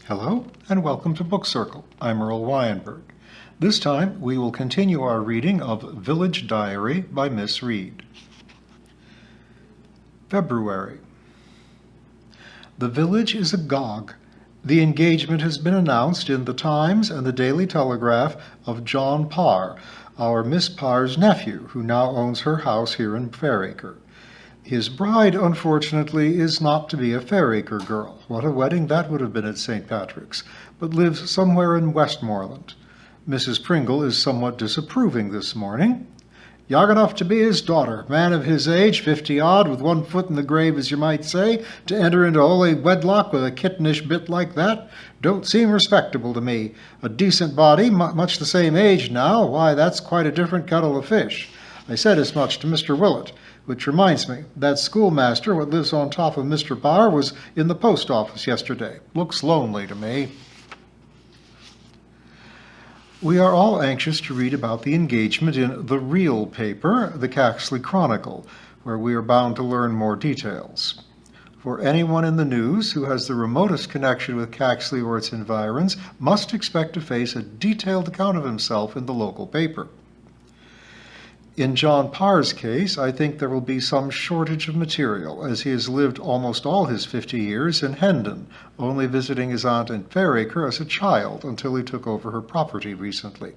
Hello and welcome to Book Circle. I'm Earl Wyenberg. This time we will continue our reading of Village Diary by Miss Reed. February. The village is agog. The engagement has been announced in the Times and the Daily Telegraph of John Parr, our Miss Parr's nephew, who now owns her house here in Fairacre. His bride, unfortunately, is not to be a Fairacre girl. What a wedding that would have been at St. Patrick's, but lives somewhere in Westmoreland. Mrs. Pringle is somewhat disapproving this morning. Young enough to be his daughter, man of his age, 50-odd, with one foot in the grave, as you might say, to enter into holy wedlock with a kittenish bit like that, don't seem respectable to me. A decent body, much the same age now, why, that's quite a different kettle of fish. I said as much to Mr. Willett. Which reminds me, that schoolmaster what lives on top of Mr. Parr was in the post office yesterday. Looks lonely to me. We are all anxious to read about the engagement in the real paper, the Caxley Chronicle, where we are bound to learn more details. For anyone in the news who has the remotest connection with Caxley or its environs must expect to face a detailed account of himself in the local paper. In John Parr's case, I think there will be some shortage of material, as he has lived almost all his 50 years in Hendon, only visiting his aunt in Fairacre as a child until he took over her property recently.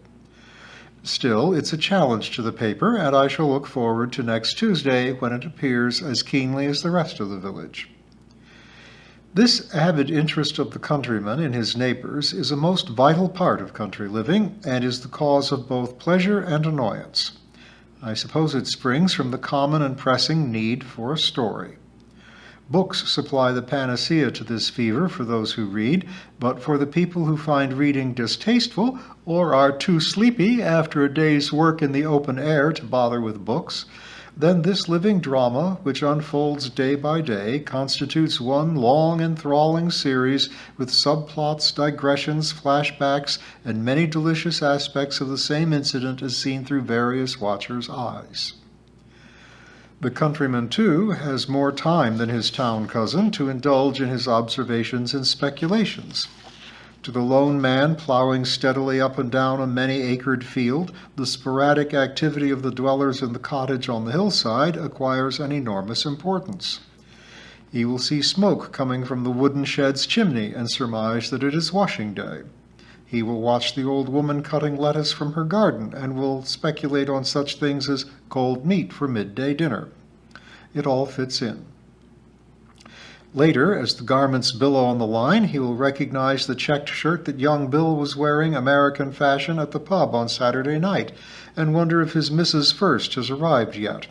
Still, it's a challenge to the paper, and I shall look forward to next Tuesday when it appears as keenly as the rest of the village. This avid interest of the countryman in his neighbors is a most vital part of country living, and is the cause of both pleasure and annoyance. I suppose it springs from the common and pressing need for a story. Books supply the panacea to this fever for those who read, but for the people who find reading distasteful or are too sleepy after a day's work in the open air to bother with books, then this living drama, which unfolds day by day, constitutes one long enthralling series with subplots, digressions, flashbacks, and many delicious aspects of the same incident as seen through various watchers' eyes. The countryman, too, has more time than his town cousin to indulge in his observations and speculations. To the lone man plowing steadily up and down a many-acred field, the sporadic activity of the dwellers in the cottage on the hillside acquires an enormous importance. He will see smoke coming from the wooden shed's chimney and surmise that it is washing day. He will watch the old woman cutting lettuce from her garden and will speculate on such things as cold meat for midday dinner. It all fits in. Later, as the garments billow on the line, he will recognize the checked shirt that young Bill was wearing American fashion at the pub on Saturday night, and wonder if his Mrs. First has arrived yet.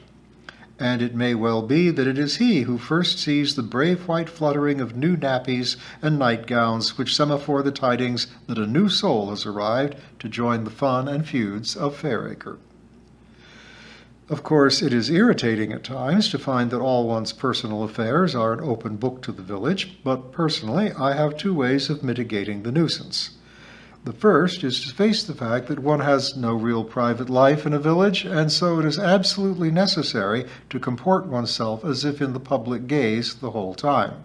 And it may well be that it is he who first sees the brave white fluttering of new nappies and nightgowns which semaphore the tidings that a new soul has arrived to join the fun and feuds of Fairacre. Of course, it is irritating at times to find that all one's personal affairs are an open book to the village, but personally I have two ways of mitigating the nuisance. The first is to face the fact that one has no real private life in a village, and so it is absolutely necessary to comport oneself as if in the public gaze the whole time.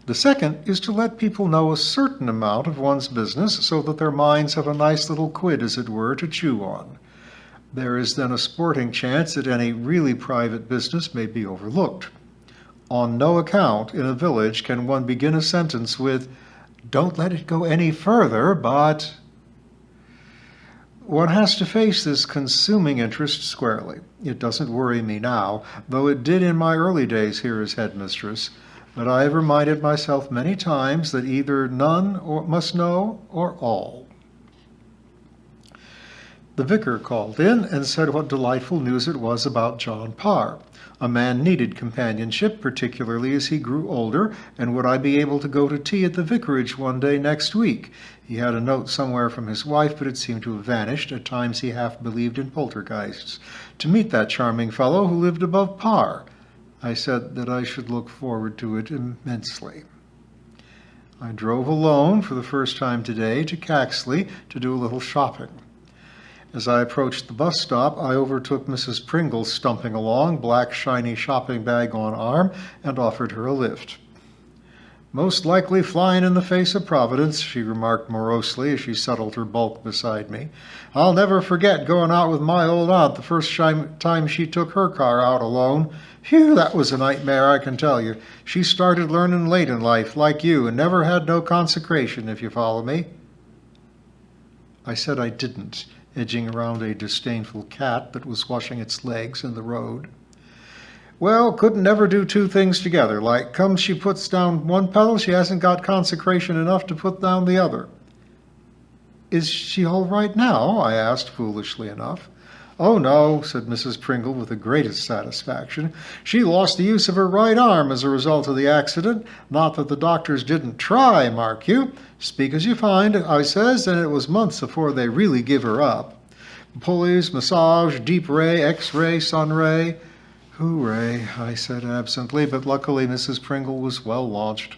The second is to let people know a certain amount of one's business so that their minds have a nice little quid, as it were, to chew on. There is then a sporting chance that any really private business may be overlooked. On no account in a village can one begin a sentence with, "Don't let it go any further, but..." One has to face this consuming interest squarely. It doesn't worry me now, though it did in my early days here as headmistress, but I have reminded myself many times that either none must know or all. The vicar called in and said what delightful news it was about John Parr. A man needed companionship, particularly as he grew older, and would I be able to go to tea at the vicarage one day next week? He had a note somewhere from his wife, but it seemed to have vanished. At times he half believed in poltergeists. To meet that charming fellow who lived above Parr. I said that I should look forward to it immensely. I drove alone for the first time today to Caxley to do a little shopping. As I approached the bus stop, I overtook Mrs. Pringle stumping along, black shiny shopping bag on arm, and offered her a lift. Most likely flying in the face of Providence, she remarked morosely as she settled her bulk beside me. I'll never forget going out with my old aunt the first time she took her car out alone. Phew, that was a nightmare, I can tell you. She started learning late in life, like you, and never had no consecration, if you follow me. I said I didn't, edging around a disdainful cat that was washing its legs in the road. Well, couldn't never do two things together. Like, come she puts down one pedal, she hasn't got consecration enough to put down the other. Is she all right now? I asked, foolishly enough. Oh, no, said Mrs. Pringle with the greatest satisfaction. She lost the use of her right arm as a result of the accident. Not that the doctors didn't try, mark you. Speak as you find, I says, and it was months before they really give her up. Pulleys, massage, deep ray, X-ray, sun ray. Hooray, I said absently, but luckily Mrs. Pringle was well launched.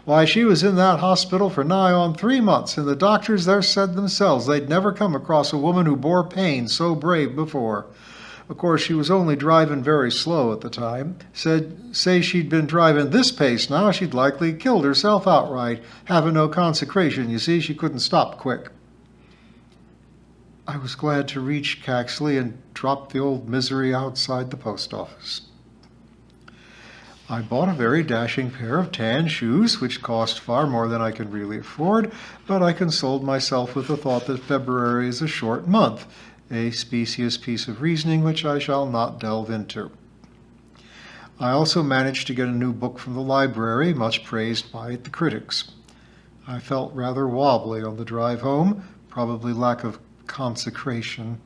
Why, she was in that hospital for nigh on 3 months, and the doctors there said themselves they'd never come across a woman who bore pain so brave before. Of course, she was only driving very slow at the time. Say she'd been driving this pace now, she'd likely killed herself outright. Having no consecration, you see, she couldn't stop quick. I was glad to reach Caxley and drop the old misery outside the post office. I bought a very dashing pair of tan shoes, which cost far more than I can really afford, but I consoled myself with the thought that February is a short month, a specious piece of reasoning which I shall not delve into. I also managed to get a new book from the library, much praised by the critics. I felt rather wobbly on the drive home, probably lack of consecration,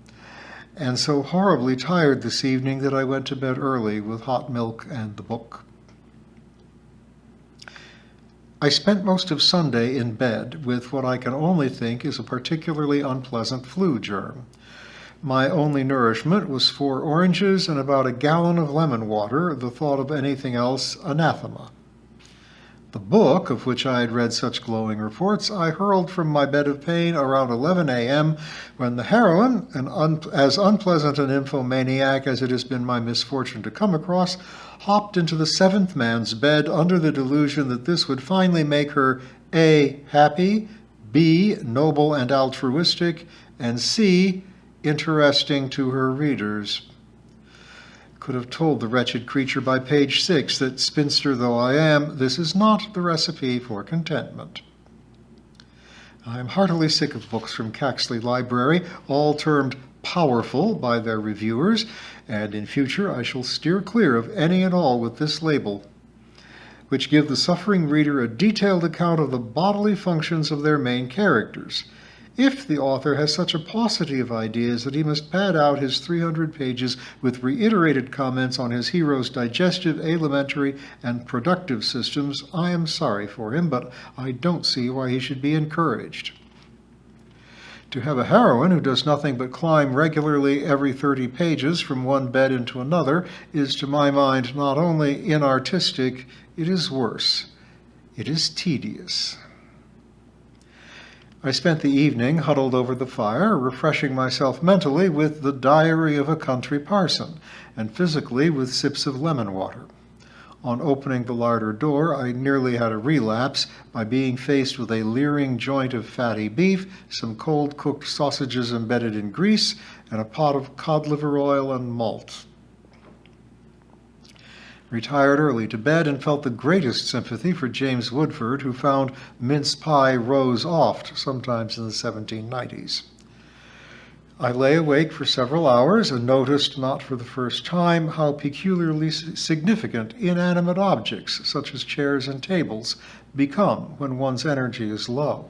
and so horribly tired this evening that I went to bed early with hot milk and the book. I spent most of Sunday in bed with what I can only think is a particularly unpleasant flu germ. My only nourishment was 4 oranges and about a gallon of lemon water, the thought of anything else anathema. The book, of which I had read such glowing reports, I hurled from my bed of pain around 11 a.m. when the heroine, as unpleasant an infomaniac as it has been my misfortune to come across, hopped into the 7th man's bed under the delusion that this would finally make her A, happy, B, noble and altruistic, and C, interesting to her readers. Could have told the wretched creature by page 6 that, spinster though I am, this is not the recipe for contentment. I am heartily sick of books from Caxley Library, all termed powerful by their reviewers, and in future I shall steer clear of any and all with this label, which give the suffering reader a detailed account of the bodily functions of their main characters. If the author has such a paucity of ideas that he must pad out his 300 pages with reiterated comments on his hero's digestive, alimentary, and productive systems, I am sorry for him, but I don't see why he should be encouraged. To have a heroine who does nothing but climb regularly every 30 pages from one bed into another is, to my mind, not only inartistic, it is worse. It is tedious. I spent the evening huddled over the fire, refreshing myself mentally with The Diary of a Country Parson, and physically with sips of lemon water. On opening the larder door, I nearly had a relapse by being faced with a leering joint of fatty beef, some cold-cooked sausages embedded in grease, and a pot of cod liver oil and malt. Retired early to bed and felt the greatest sympathy for James Woodford, who found mince pie rose oft, sometimes in the 1790s. I lay awake for several hours and noticed, not for the first time, how peculiarly significant inanimate objects, such as chairs and tables, become when one's energy is low.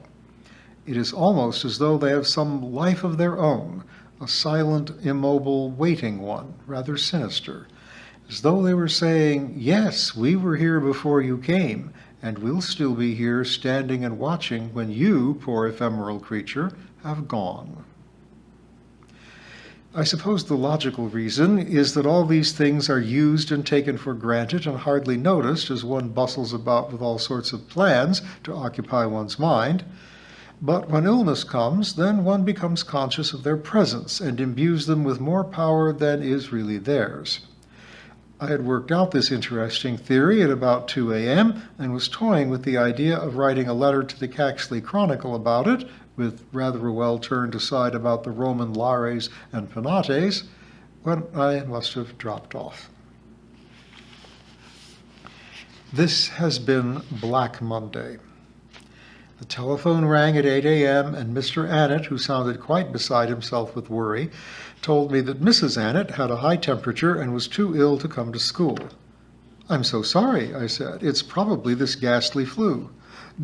It is almost as though they have some life of their own, a silent, immobile, waiting one, rather sinister, as though they were saying, yes, we were here before you came, and we'll still be here standing and watching when you, poor ephemeral creature, have gone. I suppose the logical reason is that all these things are used and taken for granted and hardly noticed as one bustles about with all sorts of plans to occupy one's mind. But when illness comes, then one becomes conscious of their presence and imbues them with more power than is really theirs. I had worked out this interesting theory at about 2 a.m. and was toying with the idea of writing a letter to the Caxley Chronicle about it, with rather a well-turned aside about the Roman lares and penates, when I must have dropped off. This has been Black Monday. The telephone rang at 8 a.m. and Mr. Annett, who sounded quite beside himself with worry, told me that Mrs. Annett had a high temperature and was too ill to come to school. "I'm so sorry," I said. "It's probably this ghastly flu."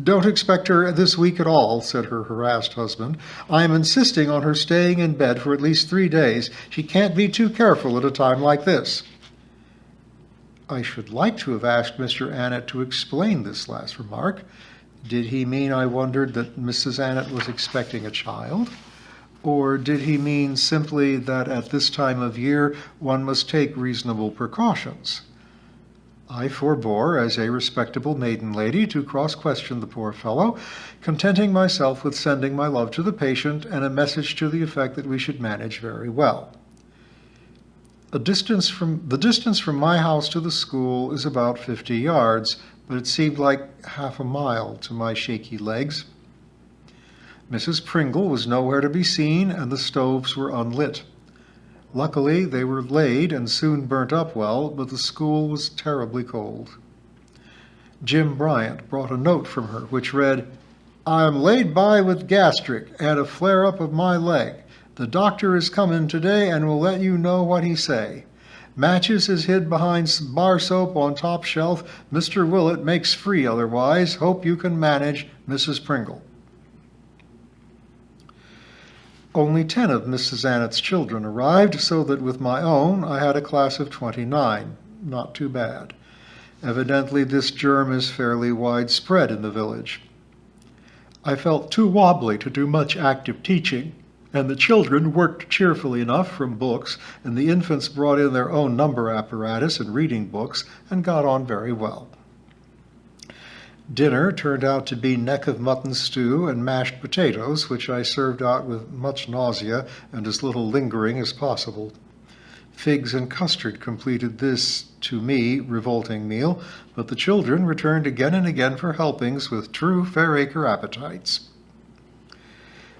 "Don't expect her this week at all," said her harassed husband. "I am insisting on her staying in bed for at least 3 days. She can't be too careful at a time like this." I should like to have asked Mr. Annett to explain this last remark. Did he mean I wondered that Mrs. Annett was expecting a child? Or did he mean simply that at this time of year one must take reasonable precautions? I forbore, as a respectable maiden lady, to cross-question the poor fellow, contenting myself with sending my love to the patient and a message to the effect that we should manage very well. The distance from my house to the school is about 50 yards, but it seemed like half a mile to my shaky legs. Mrs. Pringle was nowhere to be seen, and the stoves were unlit. Luckily, they were laid and soon burnt up well, but the school was terribly cold. Jim Bryant brought a note from her, which read, "I'm laid by with gastric and a flare-up of my leg. The doctor is comin' today and will let you know what he say. Matches is hid behind bar soap on top shelf. Mr. Willett makes free otherwise. Hope you can manage, Mrs. Pringle." Only 10 of Mrs. Annett's children arrived, so that with my own I had a class of 29. Not too bad. Evidently this germ is fairly widespread in the village. I felt too wobbly to do much active teaching, and the children worked cheerfully enough from books, and the infants brought in their own number apparatus and reading books and got on very well. Dinner turned out to be neck of mutton stew and mashed potatoes, which I served out with much nausea and as little lingering as possible. Figs and custard completed this, to me, revolting meal, but the children returned again and again for helpings with true Fairacre appetites.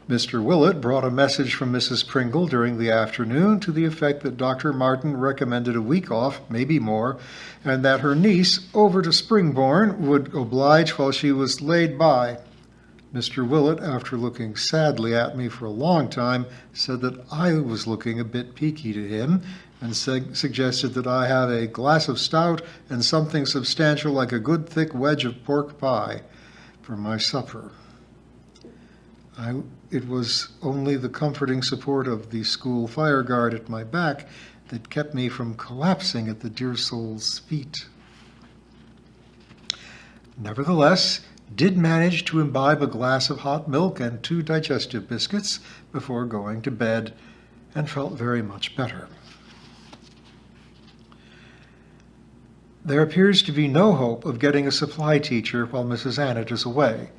Mr. Willett brought a message from Mrs. Pringle during the afternoon to the effect that Dr. Martin recommended a week off, maybe more, and that her niece, over to Springborn, would oblige while she was laid by. Mr. Willett, after looking sadly at me for a long time, said that I was looking a bit peaky to him, and suggested that I have a glass of stout and something substantial like a good thick wedge of pork pie for my supper. It was only the comforting support of the school fire guard at my back that kept me from collapsing at the dear soul's feet. Nevertheless, did manage to imbibe a glass of hot milk and 2 digestive biscuits before going to bed, and felt very much better. There appears to be no hope of getting a supply teacher while Mrs. Annett is away.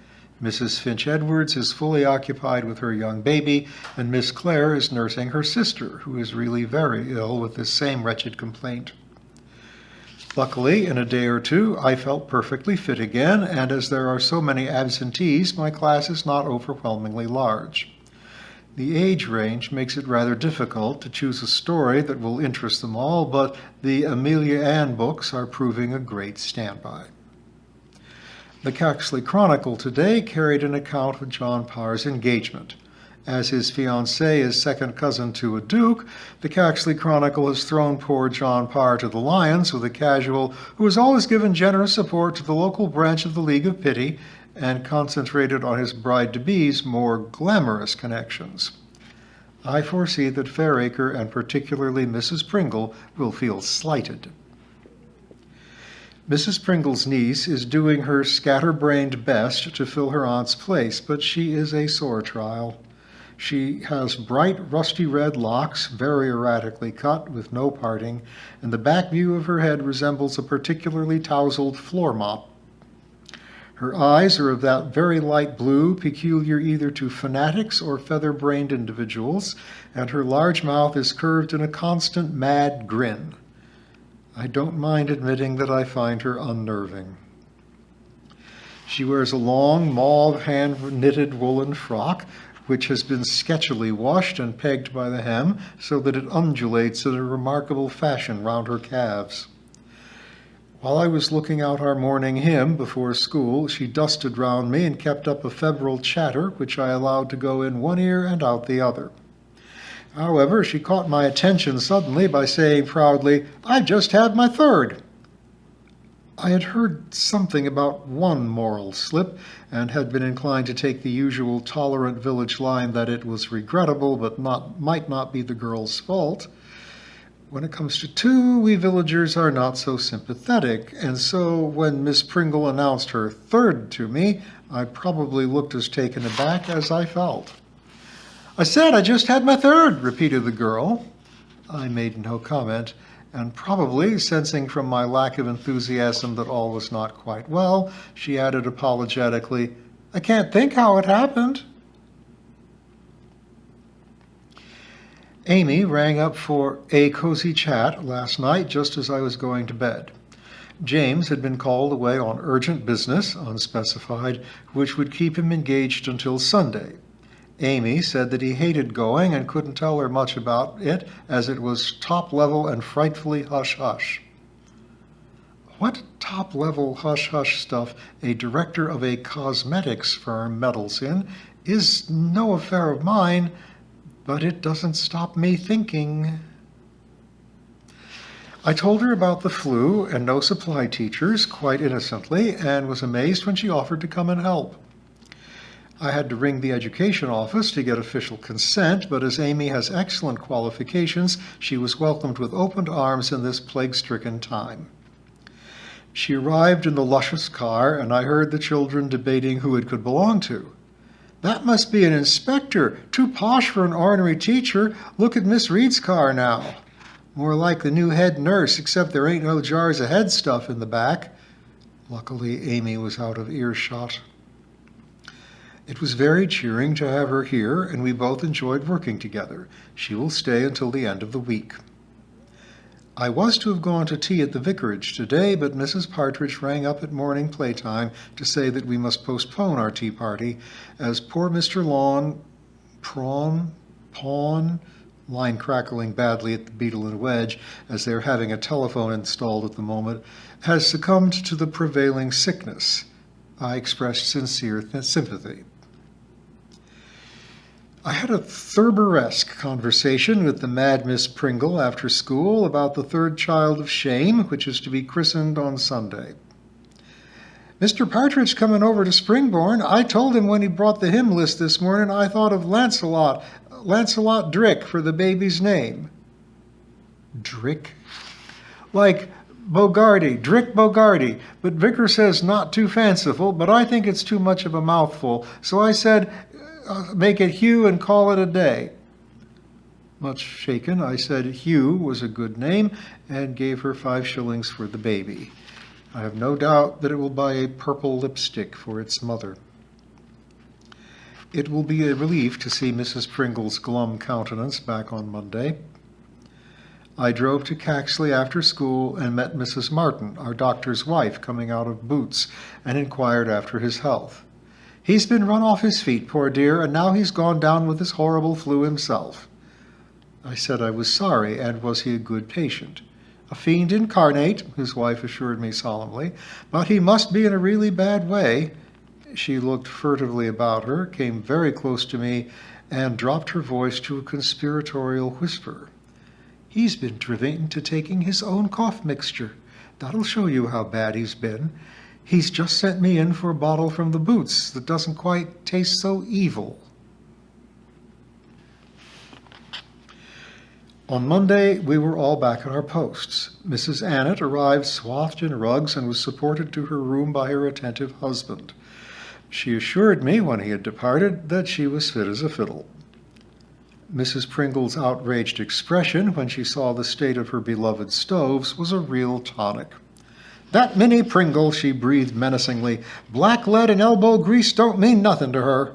Mrs. Finch Edwards is fully occupied with her young baby, and Miss Clare is nursing her sister, who is really very ill with this same wretched complaint. Luckily, in a day or two, I felt perfectly fit again, and as there are so many absentees, my class is not overwhelmingly large. The age range makes it rather difficult to choose a story that will interest them all, but the Amelia Ann books are proving a great standby. The Caxley Chronicle today carried an account of John Parr's engagement. As his fiancée is second cousin to a duke, the Caxley Chronicle has thrown poor John Parr to the lions with a casual who has always given generous support to the local branch of the League of Pity and concentrated on his bride-to-be's more glamorous connections. I foresee that Fairacre, and particularly Mrs. Pringle, will feel slighted. Mrs. Pringle's niece is doing her scatterbrained best to fill her aunt's place, but she is a sore trial. She has bright, rusty red locks, very erratically cut, with no parting, and the back view of her head resembles a particularly tousled floor mop. Her eyes are of that very light blue peculiar either to fanatics or feather-brained individuals, and her large mouth is curved in a constant mad grin. I don't mind admitting that I find her unnerving. She wears a long, mauve hand-knitted woolen frock, which has been sketchily washed and pegged by the hem so that it undulates in a remarkable fashion round her calves. While I was looking out our morning hymn before school, she dusted round me and kept up a febrile chatter, which I allowed to go in one ear and out the other. However, she caught my attention suddenly by saying proudly, "I've just had my third." I had heard something about one moral slip and had been inclined to take the usual tolerant village line that it was regrettable but might not be the girl's fault. When it comes to two, we villagers are not so sympathetic, and so when Miss Pringle announced her third to me, I probably looked as taken aback as I felt. "I said I just had my third," repeated the girl. I made no comment, and probably, sensing from my lack of enthusiasm that all was not quite well, she added apologetically, "I can't think how it happened." Amy rang up for a cozy chat last night just as I was going to bed. James had been called away on urgent business, unspecified, which would keep him engaged until Sunday. Amy said that he hated going and couldn't tell her much about it, as it was top-level and frightfully hush-hush. What top-level hush-hush stuff a director of a cosmetics firm meddles in is no affair of mine, but it doesn't stop me thinking. I told her about the flu and no supply teachers, quite innocently, and was amazed when she offered to come and help. I had to ring the education office to get official consent, but as Amy has excellent qualifications, she was welcomed with open arms in this plague-stricken time. She arrived in the luscious car, and I heard the children debating who it could belong to. "That must be an inspector, too posh for an ordinary teacher. Look at Miss Reed's car now. More like the new head nurse, except there ain't no jars of head stuff in the back." Luckily, Amy was out of earshot. It was very cheering to have her here, and we both enjoyed working together. She will stay until the end of the week. I was to have gone to tea at the vicarage today, but Mrs. Partridge rang up at morning playtime to say that we must postpone our tea party, as poor Mr. Line crackling badly at the Beetle and Wedge, as they're having a telephone installed at the moment, has succumbed to the prevailing sickness. I expressed sincere sympathy. I had a Thurber-esque conversation with the mad Miss Pringle after school about the third child of shame, which is to be christened on Sunday. "Mr. Partridge coming over to Springborn. I told him when he brought the hymn list this morning I thought of Lancelot Drick for the baby's name." Drick? Like Bogarty, Drick Bogarty, but Vicar says not too fanciful, but I think it's too much of a mouthful, so I said, make it Hugh and call it a day. Much shaken, I said Hugh was a good name and gave her 5 shillings for the baby. I have no doubt that it will buy a purple lipstick for its mother. It will be a relief to see Mrs. Pringle's glum countenance back on Monday. I drove to Caxley after school and met Mrs. Martin, our doctor's wife, coming out of Boots, and inquired after his health. "He's been run off his feet, poor dear, and now he's gone down with this horrible flu himself." I said I was sorry, and was he a good patient? "A fiend incarnate," his wife assured me solemnly, "but he must be in a really bad way." She looked furtively about her, came very close to me, and dropped her voice to a conspiratorial whisper. "He's been driven into taking his own cough mixture. That'll show you how bad he's been. He's just sent me in for a bottle from the Boots that doesn't quite taste so evil." On Monday, we were all back at our posts. Mrs. Annett arrived swathed in rugs and was supported to her room by her attentive husband. She assured me, when he had departed, that she was fit as a fiddle. Mrs. Pringle's outraged expression when she saw the state of her beloved stoves was a real tonic. "That Minnie Pringle," she breathed menacingly. "Blacklead and elbow grease don't mean nothing to her."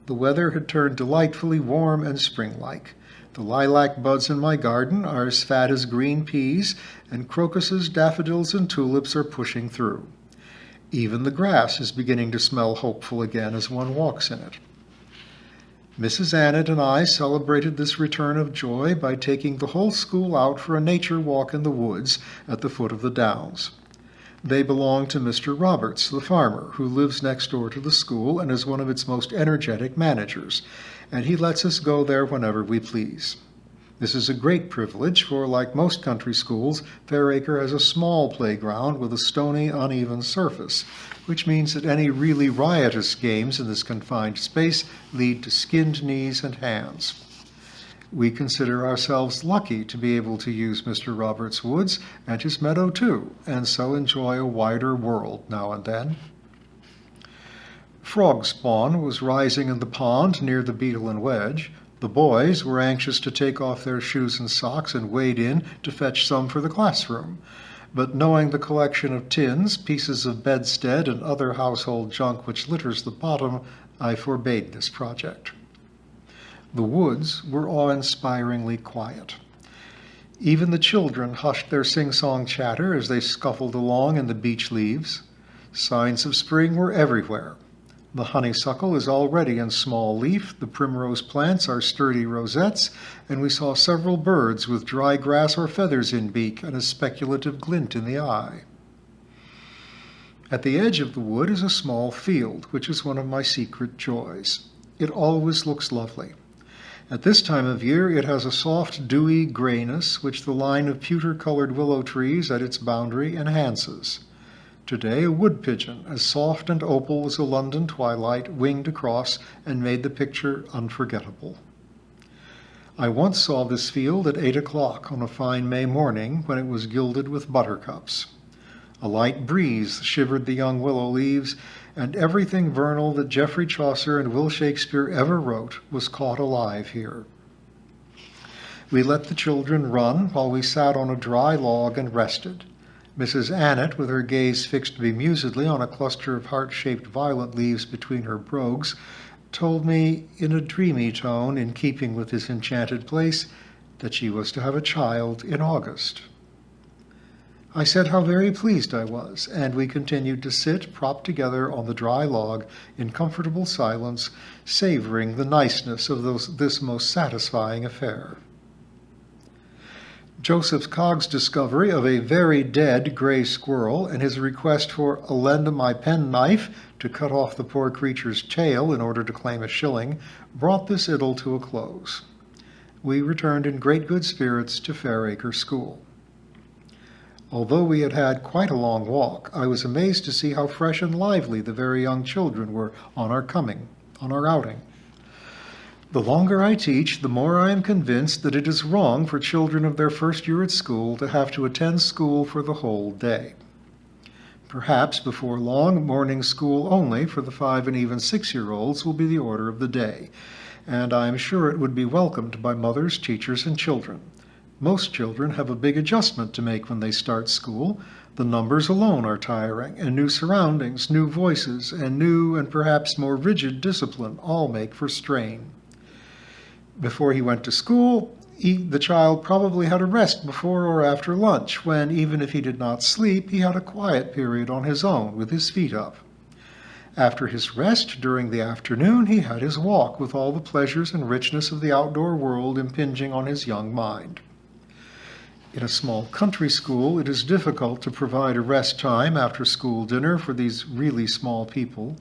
The weather had turned delightfully warm and springlike. The lilac buds in my garden are as fat as green peas, and crocuses, daffodils, and tulips are pushing through. Even the grass is beginning to smell hopeful again as one walks in it. Mrs. Annett and I celebrated this return of joy by taking the whole school out for a nature walk in the woods at the foot of the downs. They belong to Mr. Roberts, the farmer, who lives next door to the school and is one of its most energetic managers, and he lets us go there whenever we please. This is a great privilege, for like most country schools, Fairacre has a small playground with a stony, uneven surface, which means that any really riotous games in this confined space lead to skinned knees and hands. We consider ourselves lucky to be able to use Mr. Roberts' woods and his meadow too, and so enjoy a wider world now and then. Frog spawn was rising in the pond near the beetle and wedge. The boys were anxious to take off their shoes and socks and wade in to fetch some for the classroom. But knowing the collection of tins, pieces of bedstead, and other household junk which litters the bottom, I forbade this project. The woods were awe-inspiringly quiet. Even the children hushed their sing-song chatter as they scuffled along in the beech leaves. Signs of spring were everywhere. The honeysuckle is already in small leaf, the primrose plants are sturdy rosettes, and we saw several birds with dry grass or feathers in beak and a speculative glint in the eye. At the edge of the wood is a small field, which is one of my secret joys. It always looks lovely. At this time of year, it has a soft, dewy grayness, which the line of pewter-colored willow trees at its boundary enhances. Today, a wood pigeon, as soft and opal as a London twilight, winged across and made the picture unforgettable. I once saw this field at 8 o'clock on a fine May morning when it was gilded with buttercups. A light breeze shivered the young willow leaves, and everything vernal that Geoffrey Chaucer and Will Shakespeare ever wrote was caught alive here. We let the children run while we sat on a dry log and rested. Mrs. Annett, with her gaze fixed bemusedly on a cluster of heart-shaped violet leaves between her brogues, told me in a dreamy tone, in keeping with this enchanted place, that she was to have a child in August. I said how very pleased I was, and we continued to sit propped together on the dry log in comfortable silence, savoring the niceness of this most satisfying affair. Joseph Cogg's discovery of a very dead gray squirrel and his request for a lend my penknife to cut off the poor creature's tail in order to claim a shilling brought this idyll to a close. We returned in great good spirits to Fairacre School. Although we had had quite a long walk, I was amazed to see how fresh and lively the very young children were on our outing. The longer I teach, the more I am convinced that it is wrong for children of their first year at school to have to attend school for the whole day. Perhaps before long, morning school only for the 5 and even 6-year-olds will be the order of the day, and I am sure it would be welcomed by mothers, teachers, and children. Most children have a big adjustment to make when they start school. The numbers alone are tiring, and new surroundings, new voices, and new and perhaps more rigid discipline all make for strain. Before he went to school, the child probably had a rest before or after lunch, when, even if he did not sleep, he had a quiet period on his own with his feet up. After his rest during the afternoon, he had his walk with all the pleasures and richness of the outdoor world impinging on his young mind. In a small country school, it is difficult to provide a rest time after school dinner for these really small people.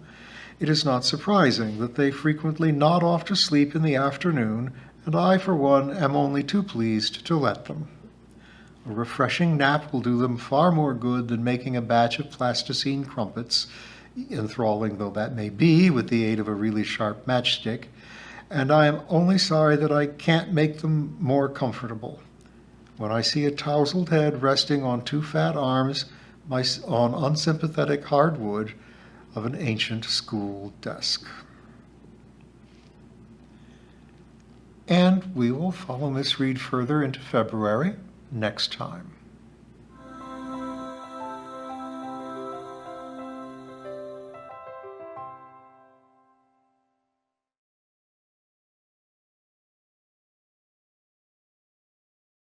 It is not surprising that they frequently nod off to sleep in the afternoon, and I, for one, am only too pleased to let them. A refreshing nap will do them far more good than making a batch of plasticine crumpets, enthralling though that may be with the aid of a really sharp matchstick, and I am only sorry that I can't make them more comfortable. When I see a tousled head resting on 2 fat arms on unsympathetic hardwood of an ancient school desk. And we will follow Miss Reed further into February next time.